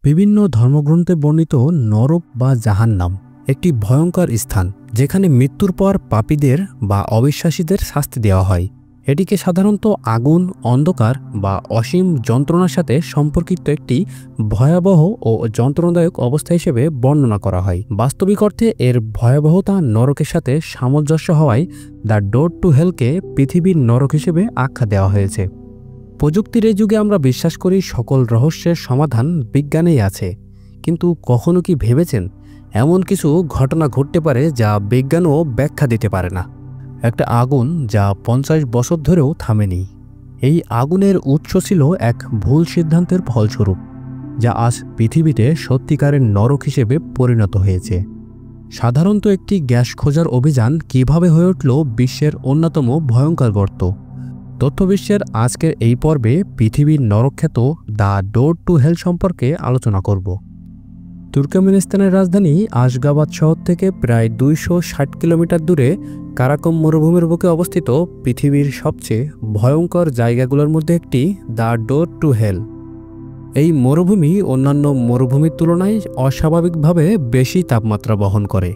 বিভিন্ন ধর্মগ্রন্থে বর্ণিত নরক বা জাহান্নাম একটি ভয়ঙ্কর স্থান, যেখানে মৃত্যুর পর পাপীদের বা অবিশ্বাসীদের শাস্তি দেওয়া হয়। এটিকে সাধারণত আগুন, অন্ধকার বা অসীম যন্ত্রণার সাথে সম্পর্কিত একটি ভয়াবহ ও যন্ত্রণাদায়ক অবস্থা হিসেবে বর্ণনা করা হয়। বাস্তবিক অর্থে এর ভয়াবহতা নরকের সাথে সামঞ্জস্য হওয়ায় দ্য ডোর টু হেলকে পৃথিবীর নরক হিসেবে আখ্যা দেওয়া হয়েছে। প্রযুক্তির এই যুগে আমরা বিশ্বাস করি সকল রহস্যের সমাধান বিজ্ঞানেই আছে, কিন্তু কখনো কি ভেবেছেন এমন কিছু ঘটনা ঘটতে পারে যা বিজ্ঞানও ব্যাখ্যা দিতে পারে না? একটা আগুন যা 50 বছর ধরেও থামেনি। এই আগুনের উৎস ছিল এক ভুল সিদ্ধান্তের ফলস্বরূপ, যা আজ পৃথিবীতে সত্যিকারের নরক হিসেবে পরিণত হয়েছে। সাধারণত একটি গ্যাস খোঁজার অভিযান কিভাবে হয়ে উঠল বিশ্বের অন্যতম ভয়ঙ্কর গর্ত। তথ্যবিশ্বের আজকের এই পর্বে পৃথিবীর নরকখ্যাত দ্য ডোর টু হেল সম্পর্কে আলোচনা করব। তুর্কমেনিস্তানের রাজধানী আশগাবাদ শহর থেকে প্রায় 260 কিলোমিটার দূরে কারাকম মরুভূমির বুকে অবস্থিত পৃথিবীর সবচেয়ে ভয়ঙ্কর জায়গাগুলোর মধ্যে একটি দ্য ডোর টু হেল। এই মরুভূমি অন্যান্য মরুভূমির তুলনায় অস্বাভাবিকভাবে বেশি তাপমাত্রা বহন করে,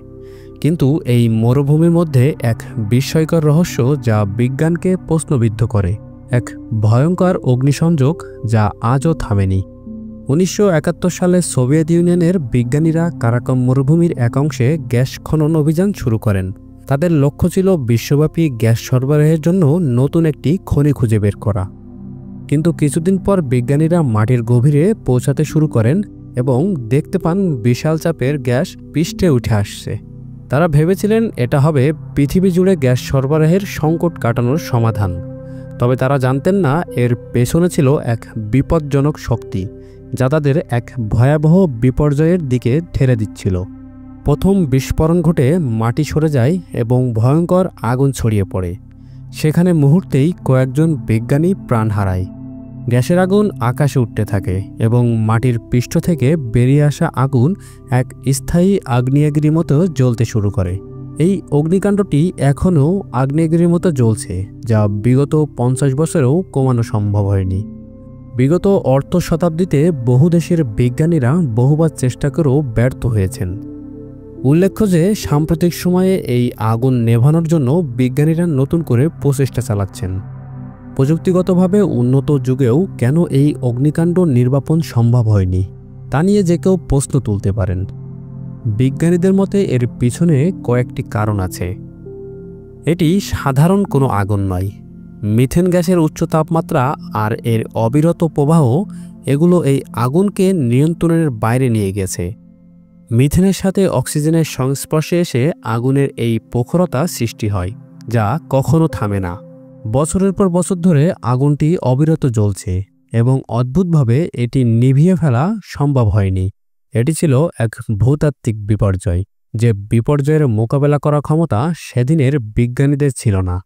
কিন্তু এই মরুভূমির মধ্যে এক বিস্ময়কর রহস্য যা বিজ্ঞানকে প্রশ্নবিদ্ধ করে, এক ভয়ঙ্কর অগ্নিসংযোগ যা আজও থামেনি। 1971 সালে সোভিয়েত ইউনিয়নের বিজ্ঞানীরা কারাকম মরুভূমির এক অংশে গ্যাস খনন অভিযান শুরু করেন। তাদের লক্ষ্য ছিল বিশ্বব্যাপী গ্যাস সরবরাহের জন্য নতুন একটি খনি খুঁজে বের করা। কিন্তু কিছুদিন পর বিজ্ঞানীরা মাটির গভীরে পৌঁছাতে শুরু করেন এবং দেখতে পান বিশাল চাপের গ্যাস পৃষ্ঠে উঠে আসছে। তারা ভেবেছিলেন এটা হবে পৃথিবী জুড়ে গ্যাস সরবরাহের সংকট কাটানোর সমাধান, তবে তারা জানতেন না এর পেছনে ছিল এক বিপজ্জনক শক্তি যা তাদের এক ভয়াবহ বিপর্যয়ের দিকে ঠেলে দিচ্ছিল। প্রথম বিস্ফোরণ ঘটে, মাটি সরে যায় এবং ভয়ঙ্কর আগুন ছড়িয়ে পড়ে। সেখানে মুহূর্তেই কয়েকজন বিজ্ঞানী প্রাণ হারায়। গ্যাসের আগুন আকাশে উঠতে থাকে এবং মাটির পৃষ্ঠ থেকে বেরিয়ে আসা আগুন এক স্থায়ী আগ্নেয়গিরির মতো জ্বলতে শুরু করে। এই অগ্নিকাণ্ডটি এখনও আগ্নেয়গিরির মতো জ্বলছে, যা বিগত 50 বছরেও কমানো সম্ভব হয়নি। বিগত অর্ধ শতাব্দীতে বহু দেশের বিজ্ঞানীরা বহুবার চেষ্টা করেও ব্যর্থ হয়েছেন। উল্লেখ্য যে সাম্প্রতিক সময়ে এই আগুন নেভানোর জন্য বিজ্ঞানীরা নতুন করে প্রচেষ্টা চালাচ্ছেন। প্রযুক্তিগতভাবে উন্নত যুগেও কেন এই অগ্নিকাণ্ড নির্বাপন সম্ভব হয়নি তা নিয়ে যে কেউ প্রশ্ন তুলতে পারেন। বিজ্ঞানীদের মতে এর পিছনে কয়েকটি কারণ আছে। এটি সাধারণ কোনো আগুন নয়। মিথেন গ্যাসের উচ্চ তাপমাত্রা আর এর অবিরত প্রবাহ এগুলো এই আগুনকে নিয়ন্ত্রণের বাইরে নিয়ে গেছে। মিথেনের সাথে অক্সিজেনের সংস্পর্শে এসে আগুনের এই প্রখরতা সৃষ্টি হয়, যা কখনো থামে না। বছরের পর বছর ধরে আগুনটি অবিরত জ্বলছে এবং অদ্ভুতভাবে এটি নিভিয়ে ফেলা সম্ভব হয়নি। এটি ছিল এক ভূতাত্ত্বিক বিপর্যয়, যে বিপর্যয়ের মোকাবেলা করার ক্ষমতা সেদিনের বিজ্ঞানীদের ছিল না।